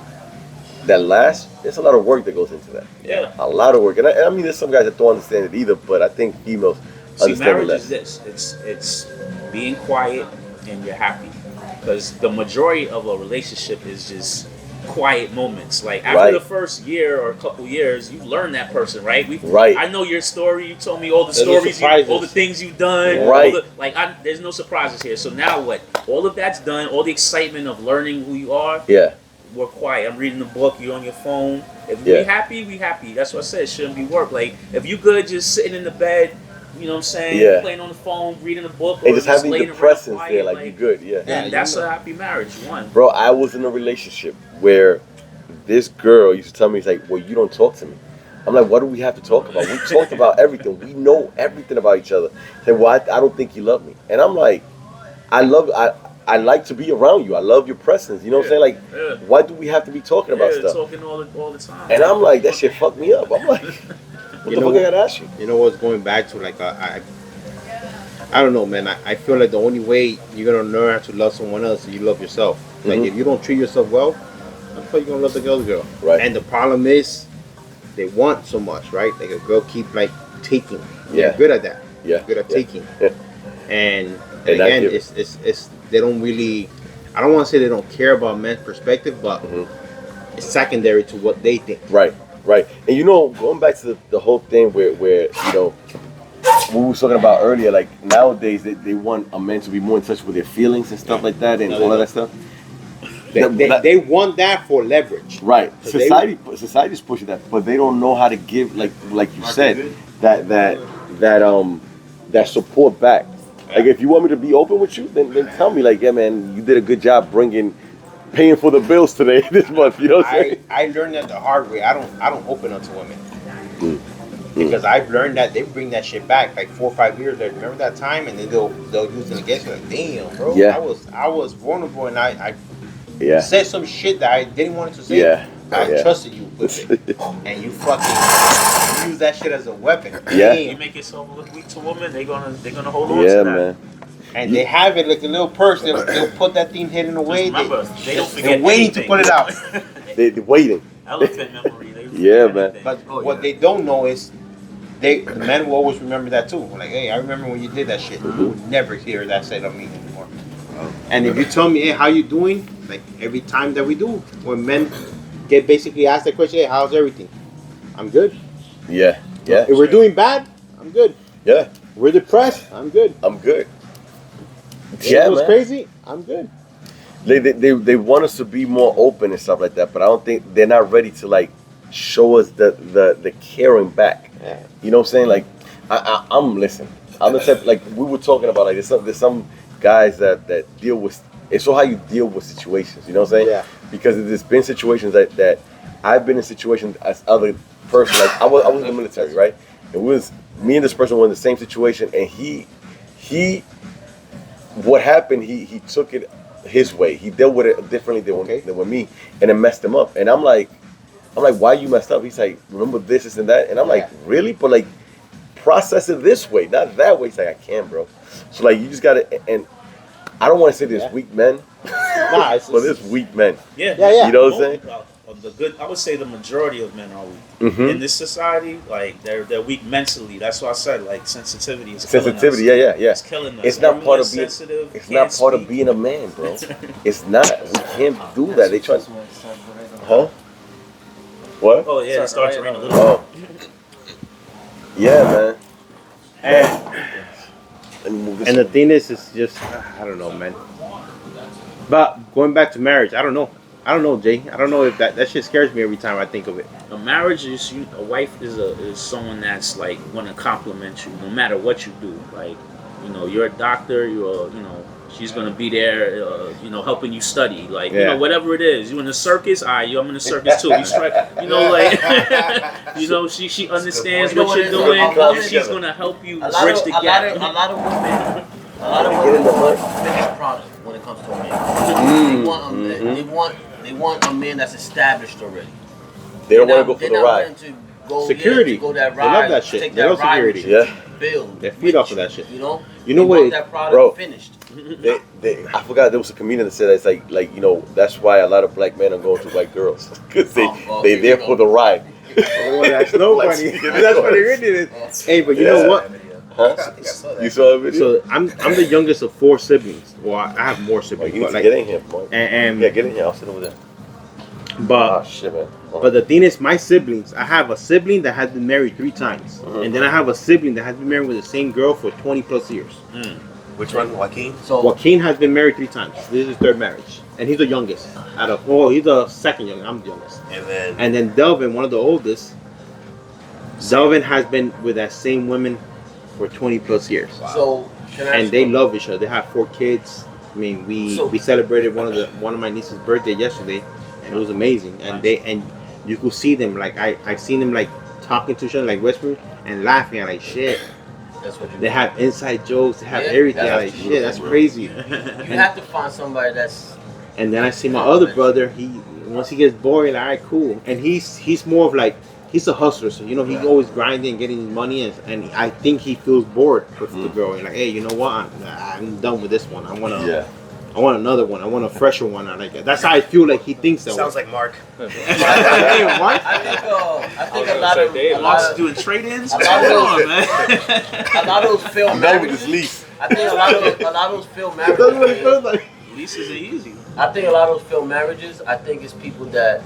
that lasts, there's a lot of work that goes into that. Yeah. A lot of work. And I mean, there's some guys that don't understand it either, but I think females See, understand it marriage less. is this. It's being quiet and you're happy. Because the majority of a relationship is just quiet moments. Like after Right. the first year or a couple years, you learn that person, right? Right. I know your story. You told me all the There's no stories, surprises. all the things you've done. Right. There's no surprises here. So now what? All of that's done. All the excitement of learning who you are. Yeah. We're quiet. I'm reading the book. You're on your phone. If we Yeah. happy, we happy. That's what I said. It shouldn't be work. Like if you good, just sitting in the bed. You know what I'm saying? Yeah. Playing on the phone, reading a book, And or just having laying the around presence quiet, there, like you're good. Yeah. And that's a happy marriage. One. Bro, I was in a relationship where this girl used to tell me, "It's like, well, you don't talk to me." I'm like, "What do we have to talk about? We talked about everything. We know everything about each other." Say, "Well, I don't think you love me," and I'm like, I like to be around you. I love your presence. You know what I'm saying? Like, Yeah. why do we have to be talking about Yeah, stuff? talking all the time. And I'm like, that shit fucked me up. I'm like, what You the know fuck I gotta ask you? You know what's going back to like I don't know, man. I feel like the only way you're gonna learn how to love someone else is you love yourself. Like Mhm. if you don't treat yourself well, how the fuck you gonna love the other girl? Right. And the problem is, they want so much, right? Like a girl keep like taking. Yeah. They're good at that. Yeah. Good at Yeah. taking. Yeah. And And not again, giving. it's they don't really. I don't want to say they don't care about men's perspective, but Mhm. it's secondary to what they think. Right, right. And you know, going back to the whole thing where you know, what we were talking about earlier, like nowadays they want a man to be more in touch with their feelings and stuff like that and No, they all of don't. that stuff. They want that for leverage. Right. So they- Society's pushing that, but they don't know how to give like you said, that support back. Like if you want me to be open with you, then tell me like, yeah man, you did a good job paying for the bills today this month, you know what I'm saying? I learned that the hard way. I don't open up to women. Because I've learned that they bring that shit back like 4 or 5 years later. Remember that time, and then they'll use it against you. Like, damn, bro, Yeah. I was vulnerable, and I Yeah. said some shit that I didn't want to say. Yeah. I Yeah. trusted you with it, and you fucking use that shit as a weapon. Yeah. You Damn. make yourself look weak to women, they're gonna hold on Yeah, to that. man. And they have it like a little purse. They'll put that thing hidden away. Just remember, they don't forget They're waiting to anything. pull it out. They're waiting. Elephant memory. They don't Yeah, forget man. anything. But what they don't know is the men will always remember that too. Like, hey, I remember when you did that shit. You will never hear that said of me anymore. And if you tell me, hey, how you doing? Like every time that we do, when men get basically asked that question, hey, how's everything? I'm good. Yeah. Yeah. If we're doing bad, I'm good. Yeah. We're depressed, I'm good. I'm good. If Yeah, it was man. crazy, I'm good. They want us to be more open and stuff like that, but I don't think they're not ready to like show us the caring back. Yeah. You know what I'm saying? Like I'm listen. I'm the type like we were talking about like there's some guys that deal with it's so how you deal with situations. You know what I'm saying? Yeah. Because there's been situations that I've been in situations as other person like I was in the military, right? It was me and this person were in the same situation, and he what happened? He took it his way. He dealt with it differently than with me, and it messed him up. And I'm like, why you messed up? He's like, remember this and that, and I'm like, really? But like, process it this way, not that way. He's like, I can't, bro. So like, you just gotta. And I don't want to say there's weak men, Nah, it's but there's weak men. Yeah, Yeah. You know what I'm saying? I would say the majority of men are weak Mhm. in this society. Like they're weak mentally. That's why I said like sensitivity is killing Sensitivity, us. yeah. It's killing us. It's not We're part more of being. sensitive, It's can't not part of speak. being a man, bro. It's not. We can't do that. They try. Huh? What? Oh yeah, it starts to rain a little. Oh. Yeah, man. Let me move this. And the thing is just I don't know, man. But going back to marriage, I don't know. I don't know, Jay. I don't know if that shit scares me every time I think of it. A marriage is a wife is someone that's like going to compliment you no matter what you do. Like, you're a doctor. She's gonna be there. Helping you study. Like, whatever it is. You in the circus? I'm in the circus too. She understands what you're doing. And she's gonna help you bridge the gap. A lot of women want a finished product when it comes to a man. They want a man that's established already. They don't want to go for the ride. Security. Go that They love that shit. They love security. Yeah. Build. They feed off of that shit. You know what? Want that product Bro. finished. I forgot there was a comedian that said that it's like that's why a lot of black men are going to white girls because they there for the ride. Oh, that's no funny. That's what they really did. Hey, but you know what? Huh? You saw a video? So I'm the youngest of 4 siblings. Well, I have more siblings. You need to get in here, boy. And yeah, get in here. I'll sit over there. But shit, man. But the thing is, my siblings, I have a sibling that has been married 3 times, and then I have a sibling that has been married with the same girl for 20 plus years. Which one, Joaquin? So Joaquin has been married 3 times. This is his 3rd marriage, and he's the youngest. He's the 2nd youngest. I'm the youngest. And then Delvin, one of the oldest. Delvin has been with that same woman for 20 plus years. Wow. So and they love each other. They have 4 kids. I mean, we celebrated one of my niece's birthday yesterday, and it was amazing. And you could see them like I seen them like talking to each other, like whispering and laughing at like shit. That's what they have inside jokes. They have everything. Like shit, that's crazy. You have to find somebody that's. And then I see my other brother. Once he gets bored, like, all right, cool. And he's more of like. He's a hustler, so he always grinding and getting his money, and I think he feels bored with the girl. And like, hey, you know what? I'm done with this one. I want another one. I want a fresher one. I like that. That's how I feel like he thinks that. Sounds like Mark. Hey, Mark. I think a lot of Mark's doing trade-ins. A lot of those film marriages. I think a lot of those film marriages. That's what it feels like. Leases are easy. I think a lot of those film marriages. I think it's people that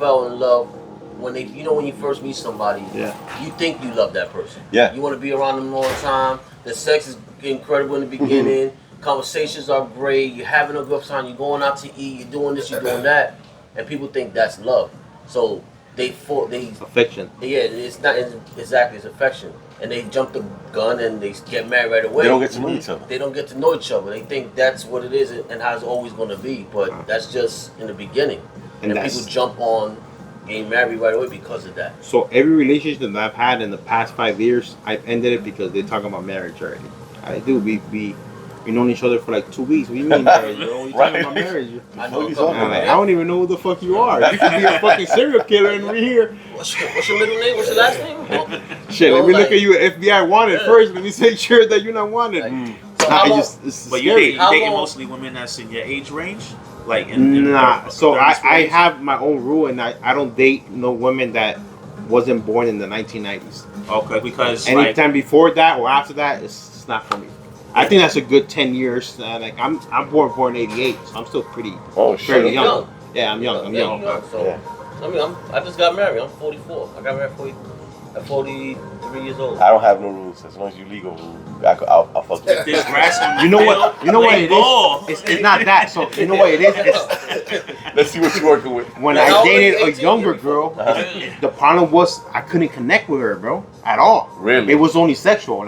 fell in love. When when you first meet somebody, you think you love that person. Yeah. You want to be around them all the time. The sex is incredible in the beginning. Conversations are great. You're having a good time. You're going out to eat. You're doing this. You're doing that, and people think that's love. So they affection. Yeah, it's not exactly. It's affection, and they jump the gun and they get married right away. They don't get to know each other. They don't get to know each other. They think that's what it is and how it's always going to be. But that's just in the beginning, and people jump on. Getting married right away because of that. So every relationship that I've had in the past 5 years, I've ended it because they talk about marriage already. I do. We known each other for like 2 weeks. What do you mean marriage, bro? We talking about marriage. I know. I don't even know who the fuck you are. You could be a fucking serial killer and we're here. What's your middle name? What's your last name? Shit, let me look at you. FBI wanted first. Let me make sure that you're not wanted. But you dating mostly women that's in your age range? Like so I have my own rule, and I don't date no women that wasn't born in the 1990s. Okay, because anytime before that or after that, it's not for me. I think that's a good 10 years. Like I'm born in '88, so I'm still fairly young. Yeah, I'm young. I'm young. So, I mean, I just got married. I'm 44. I got married at 43 years old. I don't have no rules as long as you legal. I'll fuck with you. You know what? You know what it is? It's not that. So you know what it is? Let's see what you're working with. When I dated a younger girl, the problem was I couldn't connect with her, bro, at all. Really? It was only sexual,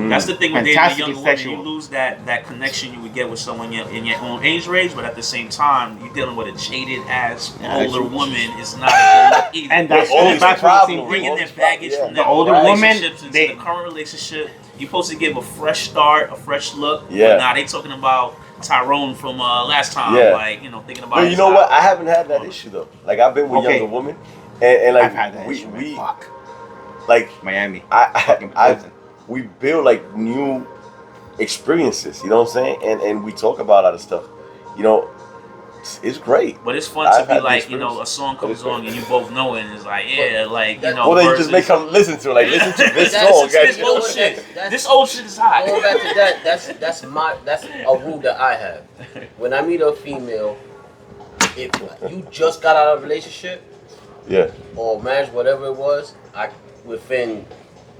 that's the thing with dating a younger woman. You lose that connection you would get with someone in your own age range, but at the same time, you're dealing with a jaded ass older woman. It's not a good either. And that's the problem. Bringing their baggage from the older woman into the current relationship. You're supposed to give a fresh start, a fresh look. Yeah. But now they talking about Tyrone from last time. Yeah. Like, thinking about. No, you know what? I haven't had that issue though. Like I've been with younger women, and like I've had that issue. Like Miami. We build like new experiences. You know what I'm saying? And we talk about other stuff. It's great. But it's fun to be like, a song comes on and you both know it, and it's like, Well, then you just make them listen to it. Like, listen to this song. This old shit is hot. Going back to that, that's a rule that I have. When I meet a female, if you just got out of a relationship, or marriage, whatever it was, within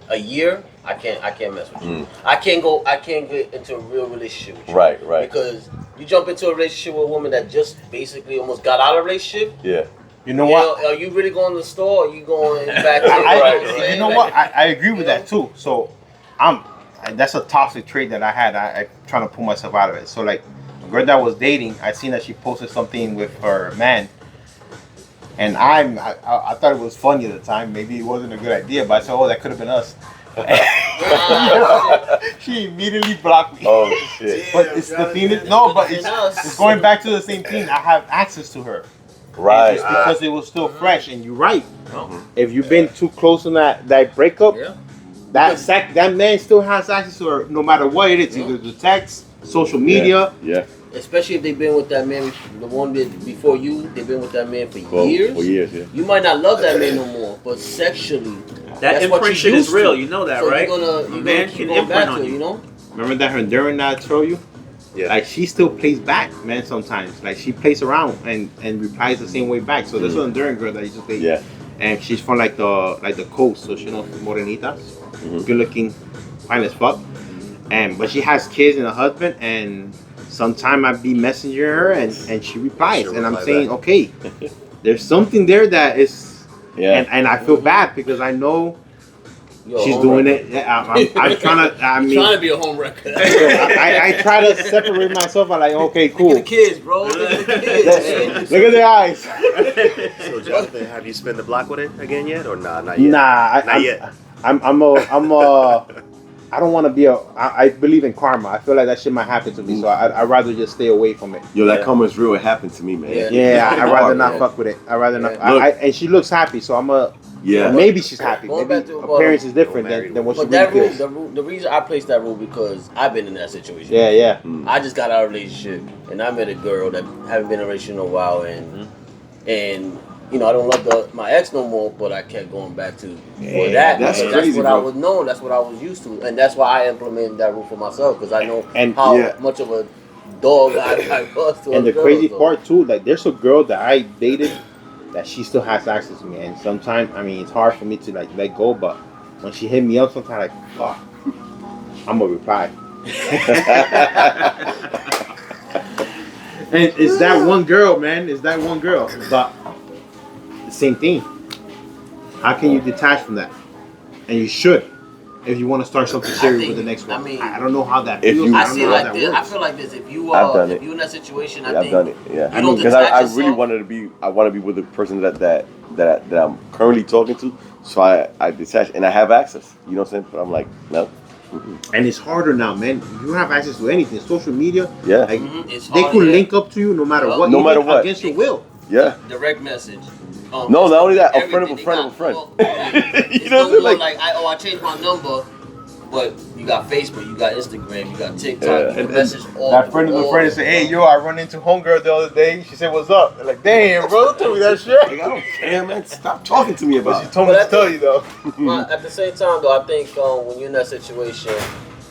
a year, I can't mess with you. I can't get into a real relationship with you. Right. Because you jump into a relationship with a woman that just basically almost got out of a relationship. Yeah. You know what? Are you really going to the store or are you going back to you know what? I agree with that too. So that's a toxic trait that I had. I trying to pull myself out of it. So like the girl that I was dating, I seen that she posted something with her man. And I thought it was funny at the time. Maybe it wasn't a good idea, but I said, oh, that could have been us. She immediately blocked me. Oh shit. But it's the thing is, no, but it's going back to the same thing. I have access to her. Right. It's because it was still fresh. And you're right. If you've been too close in that breakup, that man still has access to her no matter what it is. Either the text, social media. Yeah. Especially if they've been with that man, the one that before you, they've been with that man for years. For years, yeah. You might not love that man no more, but sexually, That imprint shit is real. You know that, so right? You're gonna Man keep can going back imprint to on it, you. you know? Remember that Honduran that I told you? Yeah. Like she still plays back, man. Sometimes, like she plays around and replies the same way back. So there's an Honduran girl that I used to date. Yeah. And she's from like the coast, so she knows Morenita, good looking, fine as fuck. But she has kids and a husband, and sometime I be messaging her and she replies, and I'm saying, okay, there's something there that is, and I feel bad because I know. She's doing it. Yeah, I'm trying to. I mean, trying to be a home wrecker. I try to separate myself. I'm like, okay, cool. Look at the kids, bro. Look at the kids. Look at their eyes. So Jonathan, have you spin the block with it again yet, or nah? Not yet. Not yet. I don't want to be I believe in karma. I feel like that shit might happen to me, so I'd rather just stay away from it. Yo, that karma's real. It happened to me, man. Yeah, I'd rather not fuck with it. I'd rather not. And she looks happy, so I'm a. Yeah. Maybe she's happy. Going Maybe back to appearance is different than what she But that really rule, feels. the reason I placed that rule because I've been in that situation. Yeah. I just got out of a relationship and I met a girl that haven't been in a relationship in a while and you know I don't love my ex no more, but I kept going back to for that. That's because crazy, that's what bro. I was known. That's what I was used to, and that's why I implemented that rule for myself because I know how much of a dog I was to. And the crazy part too, like there's a girl that I dated that she still has access to me, and sometimes I mean it's hard for me to like let go, but when she hit me up, sometimes like fuck, I'm gonna reply. And it's that one girl, man. It's that one girl, but the same thing. How can you detach from that? And you should, if you want to start something serious with the next one. I don't know how that feels. I see like this. I feel like this. If you if you're in that situation, I've done it. Yeah, I mean, because I really wanted to be. I want to be with the person that I'm currently talking to. So I detach and I have access. You know what I'm saying? But I'm like, no. And it's harder now, man. You have access to anything, social media. Yeah. Like, it's they hard, could link up to you no matter what. No matter what. Against your will. Yeah. Direct message. No, not only that, a friend of a friend of a friend. You know what I'm saying? Like, I changed my number, but you got Facebook, you got Instagram, you got TikTok, you can message all. That friend of a friend said, "Hey, yo, I run into homegirl the other day. She said, what's up?" They're like, damn, bro, don't tell me that shit. Like, I don't care, man. Stop talking to me about it. She told me to tell you, though. At the same time, though, I think when you're in that situation,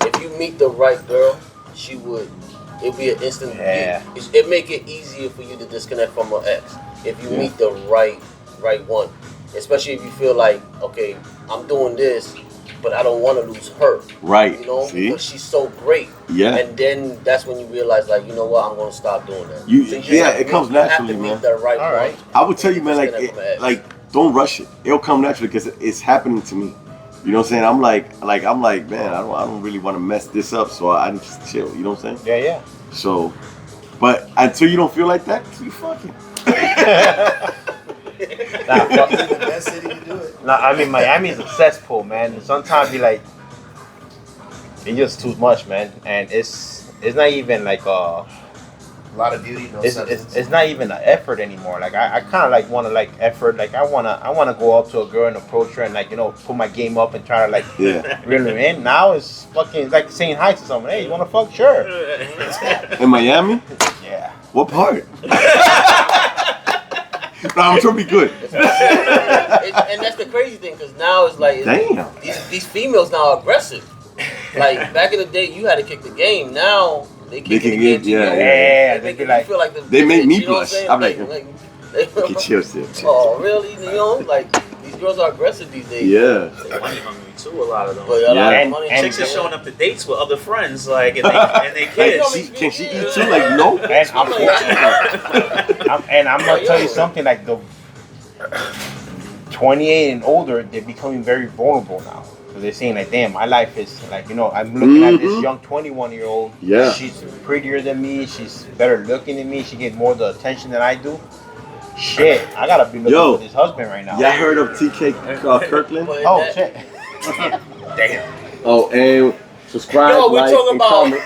if you meet the right girl, it'd be an instant. Yeah. It make it easier for you to disconnect from an ex if you meet the right one. Especially if you feel like, okay, I'm doing this, but I don't want to lose her. Right. You know, See? because she's so great. Yeah. And then that's when you realize, like, you know what, I'm gonna stop doing that. It comes naturally, man. You have to meet the right one. I would tell you, man, like don't rush it. It'll come naturally because it's happening to me. You know what I'm saying? I'm like, man, I don't really want to mess this up, so I just chill. You know what I'm saying? Yeah. So, but until you don't feel like that, you fucking. The best city to do it. Nah, I mean Miami is a cesspool, man. Sometimes it's just too much, man, and it's not even like A lot of beauty, no substance. it's not even an effort anymore. Like I kind of like want to like effort. Like I wanna go up to a girl and approach her and like put my game up and try to like reel her in. Now it's fucking like saying hi to someone. Hey, you wanna fuck? Sure. In Miami? Yeah. What part? No, I'm trying to be good. And that's the crazy thing, because now it's like, damn, these females now are aggressive. Like back in the day, you had to kick the game. Now they kick the game. Yeah. They make you feel like they make me you know blush. what I'm like, like get chill, shit. oh really? You know, like these These girls are aggressive these days. Yeah. They're money hungry too. A lot of them. But a lot Yeah. of money. Chicks are showing up to dates with other friends, like, and they kids. Can she eat too? Like, no. And I'm gonna tell you something, like the 28 and older, they're becoming very vulnerable now. So they're saying like, damn, my life is like, you know, I'm looking at this young 21-year-old. Yeah. She's prettier than me. She's better looking than me. She gets more of the attention than I do. Shit, I gotta be looking for this husband right now. Y'all heard of TK Kirkland? Oh shit. Damn. Oh, and subscribe, Yo, we're like, talking and about. comment.